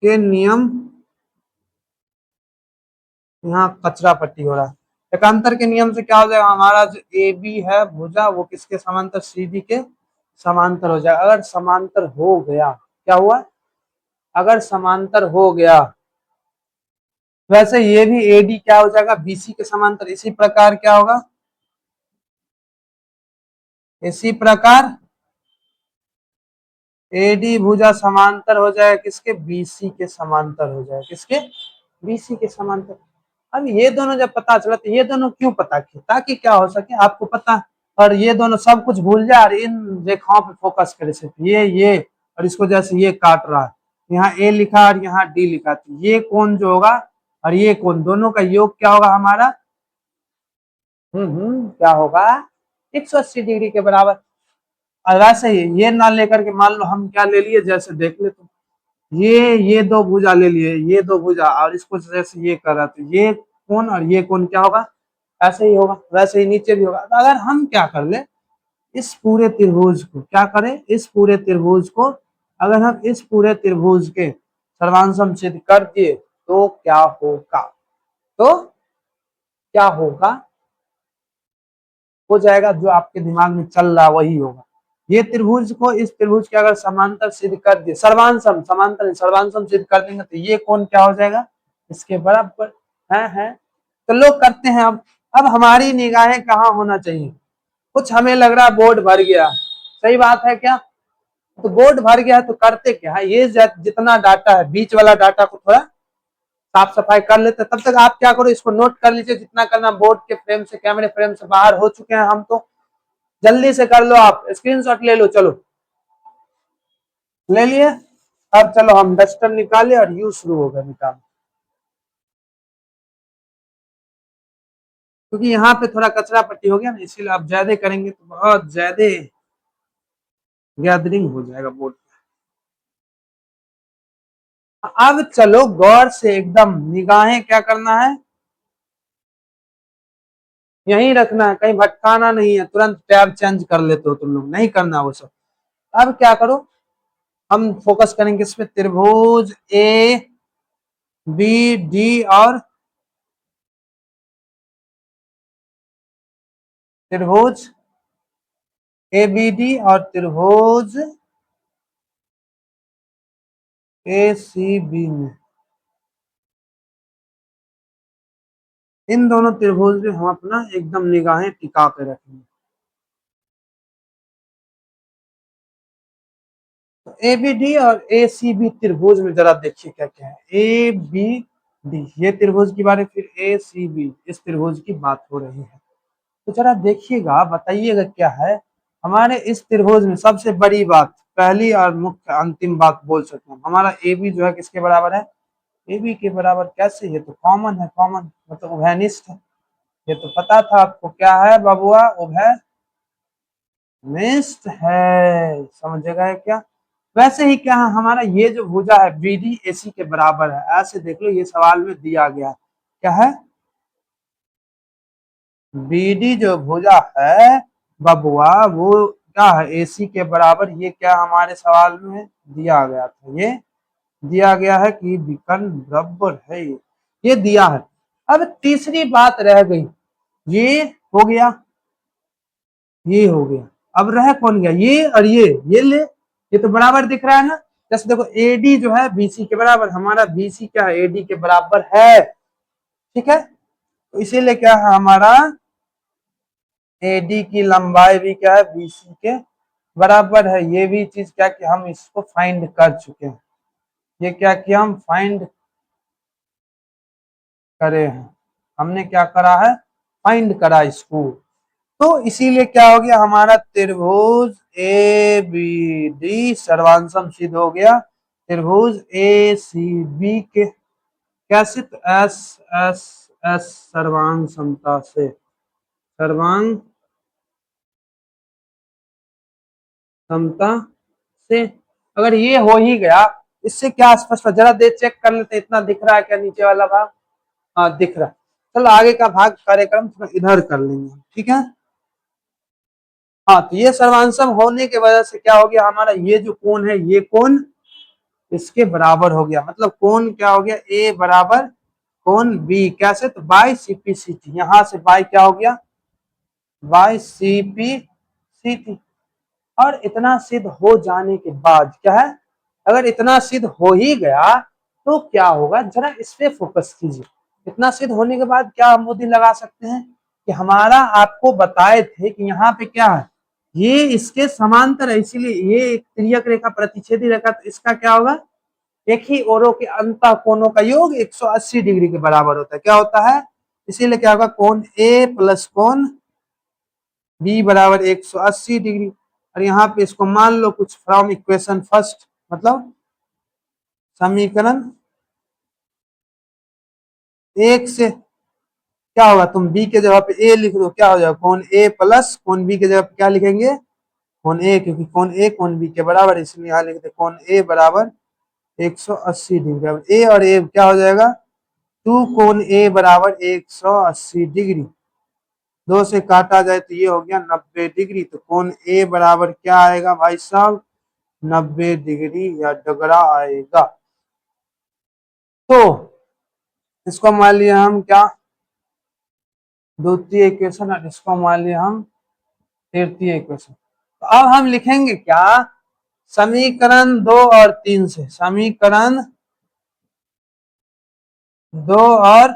के नियम, यहाँ कचरा पट्टी हो रहा है, एकांतर के नियम से क्या हो जाएगा, हमारा जो ए बी है भुजा वो किसके समांतर, सी डी के समांतर हो जाएगा। अगर समांतर हो गया, क्या हुआ, अगर समांतर हो गया, वैसे ये भी एडी क्या हो जाएगा, बीसी के समांतर, इसी प्रकार क्या होगा, इसी प्रकार एडी भुजा समांतर हो जाएगा किसके, बीसी के समांतर हो जाएगा, किसके, बीसी के समांतर। अब ये दोनों जब पता चला, तो ये दोनों क्यों पता किया, ताकि क्या हो सके आपको पता, और ये दोनों सब कुछ भूल जाए और इन रेखाओं पे फोकस करे, सिर्फ ये और इसको जैसे ये काट रहा है, यहाँ ए लिखा और यहाँ डी लिखा, तो ये कोण जो होगा और ये कोण दोनों का योग क्या होगा हमारा, क्या होगा, 180 डिग्री के बराबर। और वैसे ही ये ना लेकर के मान लो हम क्या ले लिए, जैसे देख ले तो ये दो भुजा ले लिए, ये दो भुजा, और इसको जैसे ये कर रहा, तो ये कोण और ये कोण क्या होगा, ऐसे ही होगा, वैसे ही नीचे भी होगा। तो अगर हम क्या कर ले, इस पूरे त्रिभुज को क्या करें, इस पूरे त्रिभुज को अगर हम इस पूरे त्रिभुज के सर्वांश सिद्ध कर दिए तो क्या होगा, तो क्या होगा, हो जाएगा जो आपके दिमाग में चल रहा वही होगा। ये त्रिभुज को इस त्रिभुज के अगर समांतर सिद्ध कर दिए, सर्वांशम समांतर सर्वांशम सिद्ध कर देंगे तो ये कोण क्या हो जाएगा, इसके बराबर है। तो लोग करते हैं। अब हमारी निगाहें कहाँ होना चाहिए, कुछ हमें लग रहा है बोर्ड भर गया, सही बात है क्या, तो बोर्ड भर गया तो करते क्या है, ये जितना डाटा है बीच वाला डाटा को थोड़ा साफ सफाई कर लेते। तब तक आप क्या करो, इसको नोट कर लीजिए, जितना करना बोर्ड के फ्रेम से कैमरे फ्रेम से बाहर हो चुके हैं हम, तो जल्दी से कर लो, आप स्क्रीनशॉट ले लो, चलो ले लिए। अब चलो हम डस्टर निकाले और यू शुरू होगा निकाल, क्योंकि यहाँ पे थोड़ा कचरा पट्टी हो गया ना, इसीलिए आप ज्यादा करेंगे तो बहुत ज्यादा गैदरिंग हो जाएगा बोर्ड। अब चलो गौर से एकदम निगाहें क्या करना है, यही रखना है, कहीं भटकाना नहीं है, तुरंत टैब चेंज कर लेते हो तुम लोग, नहीं करना वो सब। अब क्या करो, हम फोकस करेंगे इस पे, त्रिभुज ए बी डी और त्रिभुज ए बी डी और त्रिभुज ए सी बी में, इन दोनों त्रिभुज में हम अपना एकदम निगाहें टिका के रखेंगे। तो ए बी डी और ए सी बी त्रिभुज में जरा देखिए क्या क्या है, ए बी डी ये त्रिभुज की बात है, फिर ए सी बी इस त्रिभुज की बात हो रही है। तो जरा देखिएगा, बताइएगा क्या है हमारे इस त्रिभुज में सबसे बड़ी बात, पहली और मुख्य अंतिम बात बोल सकते हैं, हमारा ए बी जो है किसके बराबर है, ए बी के बराबर कैसे, ये तो कॉमन है, कॉमन मतलब उभयनिष्ठ है, ये तो पता था आपको, क्या है बबुआ, उभय निष्ठ है, समझेगा क्या। वैसे ही क्या है, हमारा ये जो भुजा है बी डी ए सी के बराबर है, ऐसे देख लो, ये सवाल में दिया गया क्या है, बी डी जो भुजा है बबुआ वो क्या है एसी के बराबर, ये क्या हमारे सवाल में दिया गया था, ये दिया गया है कि विकर्ण बराबर है, ये दिया है। अब तीसरी बात रह गई, ये हो गया, ये हो गया, अब रह कौन गया, ये और ये ले, ये तो बराबर दिख रहा है ना। जैसे देखो एडी जो है बीसी के बराबर, हमारा बीसी क्या है एडी के बराबर है, ठीक है, तो इसीलिए क्या है हमारा एडी की लंबाई भी क्या है बीसी के बराबर है। ये भी चीज क्या कि हम इसको फाइंड कर चुके हैं, ये क्या किया हम फाइंड करे हैं, हमने क्या करा है फाइंड करा इसको। तो इसीलिए क्या हो गया हमारा त्रिभुज ए बी डी सर्वांशम सिद्ध हो गया, त्रिभुज ए सी बी के कैसे, तो एस एस एस सर्वांग समता से, सर्वांग समता से अगर ये हो ही गया, इससे क्या स्पष्ट, जरा दे चेक कर लेते, इतना दिख रहा है क्या नीचे वाला भाग, हाँ दिख रहा है। चलो आगे का भाग कार्यक्रम थोड़ा इधर कर लेंगे, ठीक है। हाँ तो ये सर्वांशम होने की वजह से क्या हो गया हमारा, ये जो कोण है ये कोण इसके बराबर हो गया, मतलब कोण क्या हो गया ए बराबर कोण बी, कैसे, तो by C P C T, यहाँ से बाई क्या हो गया by C P C T. और इतना सिद्ध हो जाने के बाद क्या है, अगर इतना सिद्ध हो ही गया तो क्या होगा, जरा इस पे फोकस कीजिए। इतना सिद्ध होने के बाद क्या हम मोदी लगा सकते हैं कि हमारा आपको बताए थे कि यहाँ पे क्या है, ये इसके समांतर है, इसीलिए ये एक तिर्यक रेखा प्रतिच्छेदी रेखा, तो इसका क्या होगा एक ही ओरों के अंत कोणों का योग 180 डिग्री के बराबर होता है, क्या होता है, इसीलिए क्या होगा कोण ए प्लस कोण बी बराबर 180 डिग्री। और यहाँ पे इसको मान लो कुछ फ्रॉम इक्वेशन फर्स्ट, मतलब समीकरण एक से क्या होगा, तुम बी के जगह पे ए लिख दो, क्या हो जाएगा कोण ए प्लस कोण बी के जगह पे क्या लिखेंगे कोण ए, क्योंकि कोण ए कोण बी के बराबर, इसलिए यहाँ लिखते कोण ए बराबर 180 डिग्री। अब ए और ए क्या हो जाएगा, टू कोण ए बराबर 180 डिग्री, 2 से काटा जाए तो ये हो गया 90 डिग्री। तो कोण ए बराबर क्या आएगा भाई साहब, 90 डिग्री या डगरा आएगा। तो इसको मान लिया हम क्या, द्वितीय इक्वेशन, और इसको मान लिया हम तृतीय इक्वेशन। तो अब हम लिखेंगे क्या, समीकरण 2 और 3 से, समीकरण 2 और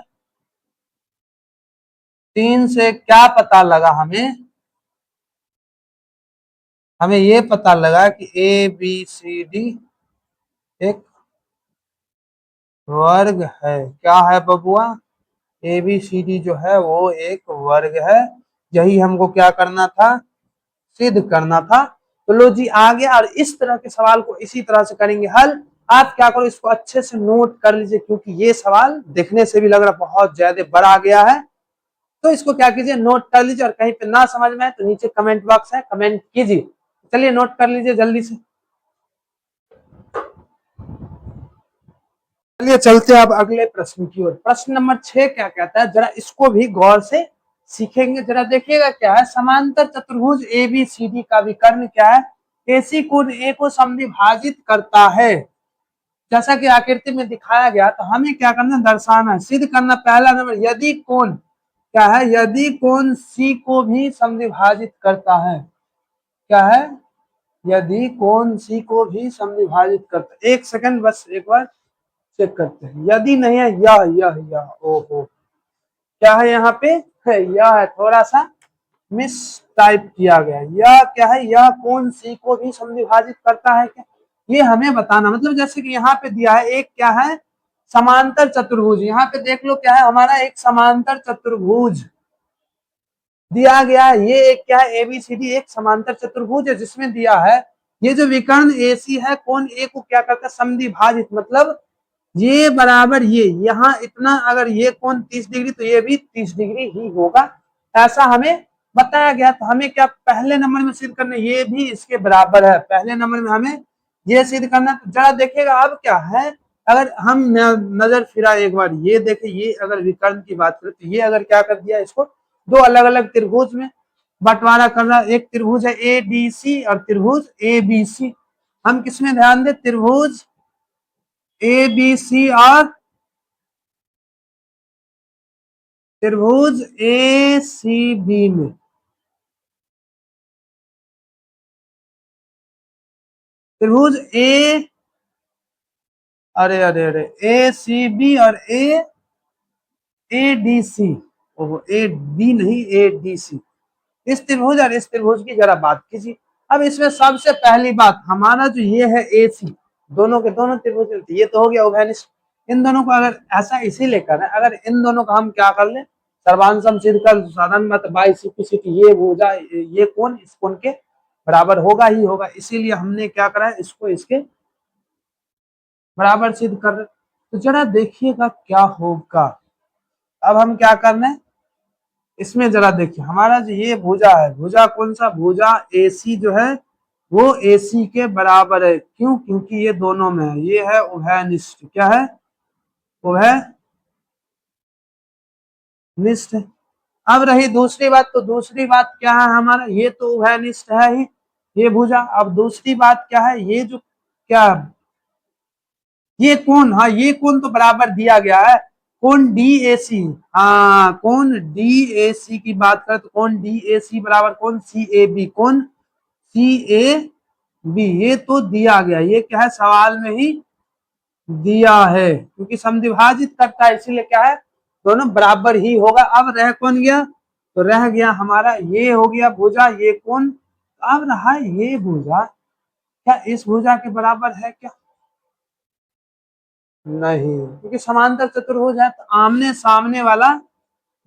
3 से क्या पता लगा हमें, हमें ये पता लगा कि ए बी सी डी एक वर्ग है। क्या है बबुआ, ए बी सी डी जो है वो एक वर्ग है। यही हमको क्या करना था, सिद्ध करना था। तो लो जी आ गया। और इस तरह के सवाल को इसी तरह से करेंगे हल। आप क्या करो, इसको अच्छे से नोट कर लीजिए, क्योंकि ये सवाल देखने से भी लग रहा बहुत ज्यादा बड़ा आ गया है। तो इसको क्या कीजिए, नोट कर लीजिए, और कहीं पे ना समझ में आए तो नीचे कमेंट बॉक्स है, कमेंट कीजिए। चलिए नोट कर लीजिए जल्दी से। चलिए चलते हैं अब अगले प्रश्न की ओर। प्रश्न नंबर 6 क्या कहता है, जरा इसको भी गौर से सीखेंगे। जरा देखिएगा क्या है, समांतर चतुर्भुज एबीसीडी का विकर्ण क्या है, एसी कोण ए को समद्विभाजित करता है जैसा कि आकृति में दिखाया गया। तो हमें क्या करना, दर्शाना, सिद्ध करना। पहला नंबर, यदि कोण क्या है, यदि कोण सी को भी समद्विभाजित करता है। क्या है, यदि कोण सी को भी समद्विभाजित करता है। एक सेकंड बस एक बार चेक करते हैं, यदि नहीं है यह ओहो, क्या है यहाँ पे है, यह है, थोड़ा सा मिस टाइप किया गया। यह क्या है, यह कोण सी को भी समद्विभाजित करता है क्या, ये हमें बताना। मतलब जैसे कि यहाँ पे दिया है एक क्या है, समांतर चतुर्भुज। यहाँ पे देख लो क्या है, हमारा एक समांतर चतुर्भुज दिया गया है। ये एक क्या है, एबीसीडी एक समांतर चतुर्भुज है, जिसमें दिया है ये जो विकर्ण एसी है, कोण ए को क्या करता है, समद्विभाजित। मतलब ये बराबर ये, यहाँ इतना, अगर ये कोण 30 डिग्री तो ये भी 30 डिग्री ही होगा, ऐसा हमें बताया गया। तो हमें क्या पहले नंबर में सिद्ध करना, ये भी इसके बराबर है। पहले नंबर में हमें ये सिद्ध करना। तो जरा देखिएगा अब क्या है, अगर हम नजर फिरा एक बार, ये देखे, ये अगर विकर्ण की बात करें तो ये अगर क्या कर दिया, इसको दो अलग अलग त्रिभुज में बंटवारा कर रहा। एक त्रिभुज है ए डी सी और त्रिभुज ए बी सी। हम किसमें ध्यान दें, त्रिभुज ए बी सी और त्रिभुज ए सी बी में। त्रिभुज ए, अरे अरे अरे, ए सी बी और ए डी सी, ओहो ए बी नहीं, ए डी सी। इस त्रिभुज और इस त्रिभुज की जरा बात कीजिए। अब इसमें सबसे पहली बात, हमारा जो ये है ए सी, दोनों के दोनों त्रिभुज, ये तो हो गया उभयनिष्ठ। इन दोनों को अगर ऐसा इसीलिए कर, अगर इन दोनों का हम क्या कर ले, सर्वांशम सिद्ध कर, साधन मत बाई सिटी, ये भुजा ये कोण इस कोण के बराबर होगा ही होगा। इसीलिए हमने क्या करा है, इसको इसके बराबर सिद्ध कर रहे। तो जरा देखिएगा क्या होगा। अब हम क्या करना है, इसमें जरा देखिए, हमारा जो ये भुजा है, भुजा कौन सा, भुजा एसी जो है वो एसी के बराबर है। क्यों, क्योंकि ये दोनों में है, ये है उभयनिष्ठ। क्या है, उभयनिष्ठ। अब रही दूसरी बात, तो दूसरी बात क्या है, हमारा ये तो उभयनिष्ठ है ही, ये भुजा। अब दूसरी बात क्या है, ये जो क्या, ये कोण, हाँ ये कोण तो बराबर दिया गया है, कोण डी ए सी। हाँ कोण डी ए सी की बात करें तो कोण डी ए सी बराबर कोण सी ए बी, कोण सी ए बी, ये तो दिया गया, ये क्या है सवाल में ही दिया है, क्योंकि समद्विभाजित करता है, इसीलिए क्या है, दोनों बराबर ही होगा। अब रह कौन गया, तो रह गया हमारा ये हो गया भुजा, ये कोण। अब रहा ये भुजा, क्या इस भुजा के बराबर है क्या, नहीं, क्योंकि समांतर चतुर्भुज है तो आमने सामने वाला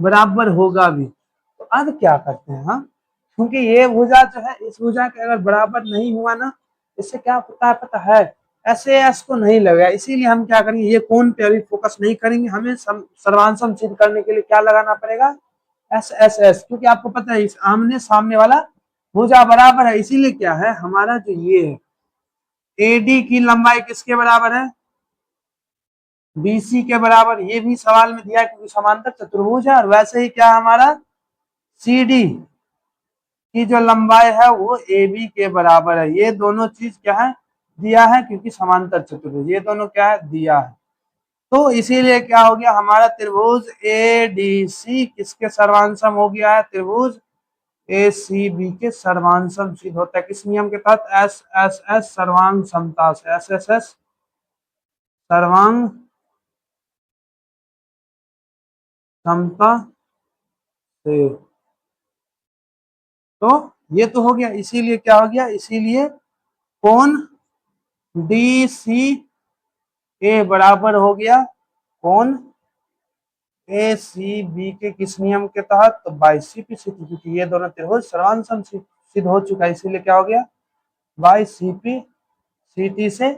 बराबर होगा भी। तो अब क्या करते हैं हम, क्योंकि ये भुजा जो है इस भुजा के अगर बराबर नहीं हुआ ना, इससे क्या होता है पता है, ऐसे एस को नहीं लगेगा। इसीलिए हम क्या करेंगे, ये कोण पे अभी फोकस नहीं करेंगे, हमें सर्वांशम सिद्ध करने के लिए क्या लगाना पड़ेगा, एस एस एस, क्योंकि आपको पता है इस आमने सामने वाला भुजा बराबर है। इसीलिए क्या है, हमारा जो ये है एडी की लंबाई किसके बराबर है, बीसी के बराबर। ये भी सवाल में दिया है क्योंकि समांतर चतुर्भुज है। और वैसे ही क्या हमारा सी डी की जो लंबाई है वो ए बी के बराबर है। ये दोनों चीज क्या है, दिया है, क्योंकि समांतर चतुर्भुज ये दोनों क्या है, दिया है। तो इसीलिए क्या हो गया, हमारा त्रिभुज ए डी सी किसके सर्वांशम हो गया है, त्रिभुज ए सी बी के सर्वांशम सिद्ध होता है। किस नियम के तहत, एस एस एस सर्वांग समता से, एस एस एस सर्वांग समता से। तो ये तो हो गया, इसीलिए क्या हो गया, इसीलिए कोण डी सी ए बराबर हो गया कोण ए सी बी के किस नियम के तहत, तो बाई सी पी सिद्ध, क्योंकि ये दोनों त्रिभुज सर्वांशम सिद्ध हो चुका है, इसीलिए क्या हो गया, by C P C T से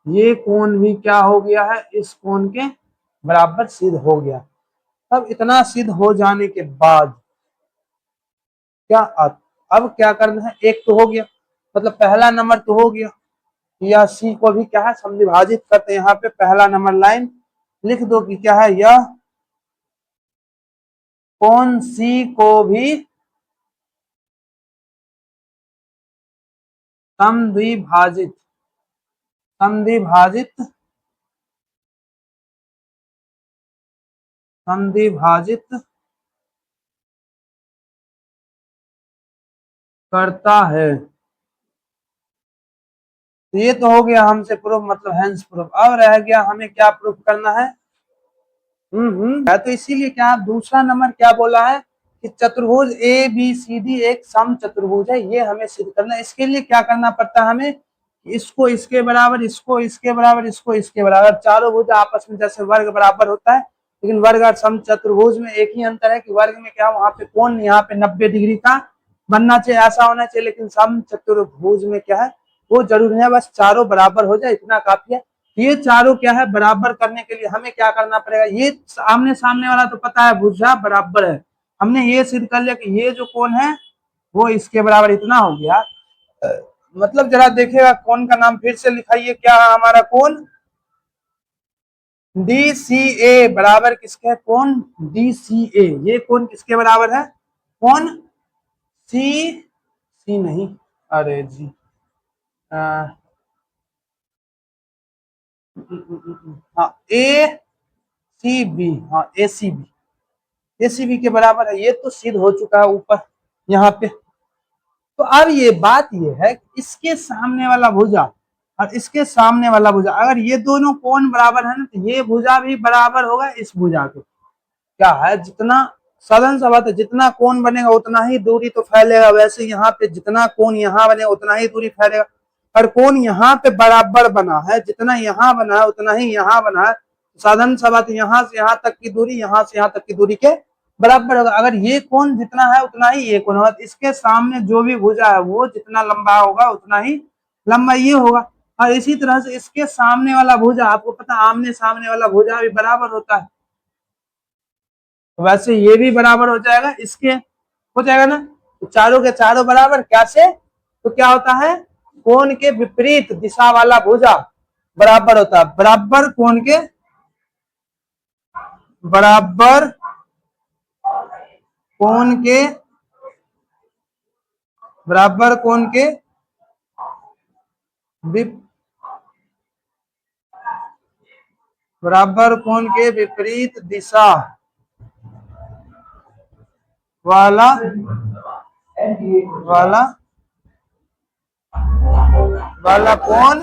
ये कोण भी क्या हो गया है, इस कोण के बराबर सिद्ध हो गया। अब इतना सिद्ध हो जाने के बाद क्या, अब क्या करना है, एक तो हो गया, मतलब पहला नंबर तो हो गया, या सी को भी क्या है समविभाजित करते हैं। यहाँ पे पहला नंबर लाइन लिख दो कि क्या है, यह कोण सी को भी समद्विभाजित समद्विभाजित समद्विभाजित करता है। तो ये तो हो गया हमसे प्रूफ, मतलब हैंस प्रूफ। अब रह गया हमें क्या प्रूफ करना है, तो इसीलिए क्या दूसरा नंबर क्या बोला है कि चतुर्भुज ए बी सी डी एक सम चतुर्भुज है, ये हमें सिद्ध करना है। इसके लिए क्या करना पड़ता है हमें, इसको इसके बराबर, इसको इसके बराबर, इसको इसके बराबर, चारों भुज आपस में जैसे वर्ग बराबर होता है, लेकिन वर्ग और सम चतुर्भुज में एक ही अंतर है कि वर्ग में क्या वहां पे कोण यहाँ पे 90 डिग्री का बनना चाहिए, ऐसा होना चाहिए, लेकिन सम चतुर्भुज में क्या है वो जरूरी है, बस चारों बराबर हो जाए इतना काफी है। ये चारों क्या है बराबर करने के लिए हमें क्या करना पड़ेगा, ये आमने सामने वाला तो पता है भुजा बराबर है, हमने ये सिद्ध कर लिया कि ये जो कोण है वो इसके बराबर, इतना हो गया। मतलब जरा देखिएगा कोण का नाम फिर से लिखाइए, क्या है हमारा कोण डी सी ए बराबर किसके है, कोण डी सी ए, ये कोण किसके बराबर है, कोण सी सी नहीं, अरे जी हाँ ए सी बी, हाँ ए सी बी, ए सी बी के बराबर है। ये तो सिद्ध हो चुका है ऊपर यहाँ पे। तो अब ये बात ये है कि इसके सामने वाला भुजा और इसके सामने वाला भुजा, अगर ये दोनों कोण बराबर है ना, तो ये भुजा भी बराबर होगा इस भुजा के। क्या है, जितना साधारण सा बात है, जितना कोण बनेगा उतना ही दूरी तो फैलेगा, वैसे यहाँ पे जितना कोण यहाँ बनेगा उतना ही दूरी फैलेगा। और कोण यहाँ पे बराबर बना है, जितना यहाँ बना है उतना ही यहाँ बना है, साधारण सा बात, यहाँ से यहाँ तक की दूरी, यहाँ से यहाँ तक की दूरी के बराबर होगा। अगर ये कोण जितना है उतना ही ये कोण होगा, इसके सामने जो भी भुजा है वो जितना लंबा होगा उतना ही लंबा ये होगा। और इसी तरह से इसके सामने वाला भुजा, आपको पता आमने सामने वाला भुजा भी बराबर होता है, तो वैसे ये भी बराबर हो जाएगा, इसके हो जाएगा ना। तो चारों के चारों बराबर कैसे, तो क्या होता है, कोण के विपरीत दिशा वाला भुजा बराबर होता है, बराबर कोण के बराबर कोण के बराबर कोण के बराबर कोण के विपरीत दिशा वाला वाला वाला कोण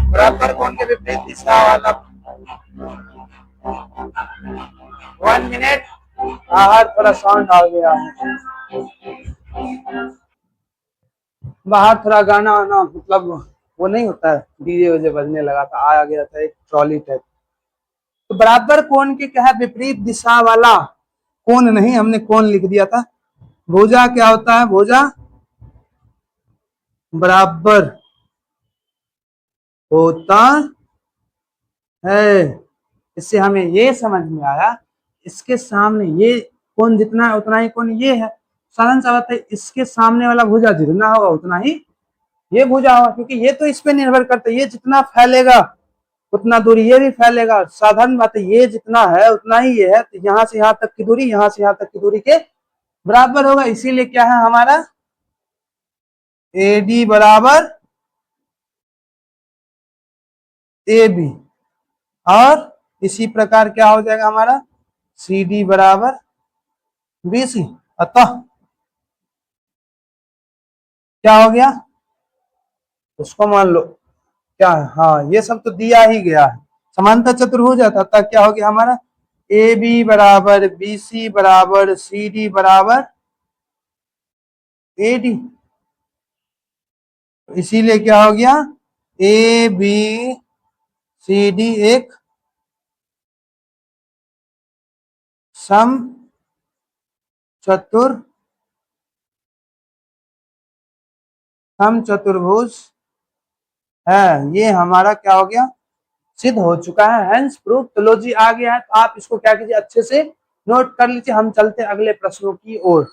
बराबर कोण के विपरीत दिशा वाला, 1 मिनट, बाहर थोड़ा साउंड आ गया है, बाहर थोड़ा गाना आना, मतलब वो नहीं होता है डीजे वजे बजने लगा था, आ गया था एक ट्रॉली टाइप। तो बराबर कोण के क्या है विपरीत दिशा वाला कोण, नहीं हमने कोण लिख दिया था। भुजा क्या होता है, भुजा बराबर होता है। इससे हमें ये समझ में आया, इसके सामने ये कोण जितना है उतना ही कोण ये है, साधारण सा बात है, इसके सामने वाला भुजा जितना होगा उतना ही ये भुजा होगा, क्योंकि ये तो इस पे निर्भर करता है, ये जितना फैलेगा उतना दूरी ये भी फैलेगा। साधारण बात है, ये जितना है उतना ही ये है, तो यहाँ से यहाँ तक की दूरी, यहाँ से यहाँ तक की दूरी के बराबर होगा। इसीलिए क्या है हमारा AD बराबर AB, और इसी प्रकार क्या हो जाएगा हमारा CD बराबर BC। अतः क्या हो गया, उसको मान लो क्या है, हाँ ये सब तो दिया ही गया है। समांतर चतुर्भुज है, तब तक क्या हो गया हमारा AB बराबर BC बराबर CD बराबर AD। इसीलिए क्या हो गया ABCD एक सम चतुर्भुज है। ये हमारा क्या हो गया, सिद्ध हो चुका है, हेंस प्रूफ। तो लो जी आ गया है, तो आप इसको क्या कीजिए अच्छे से नोट कर लीजिए। हम चलते हैं अगले प्रश्नों की ओर।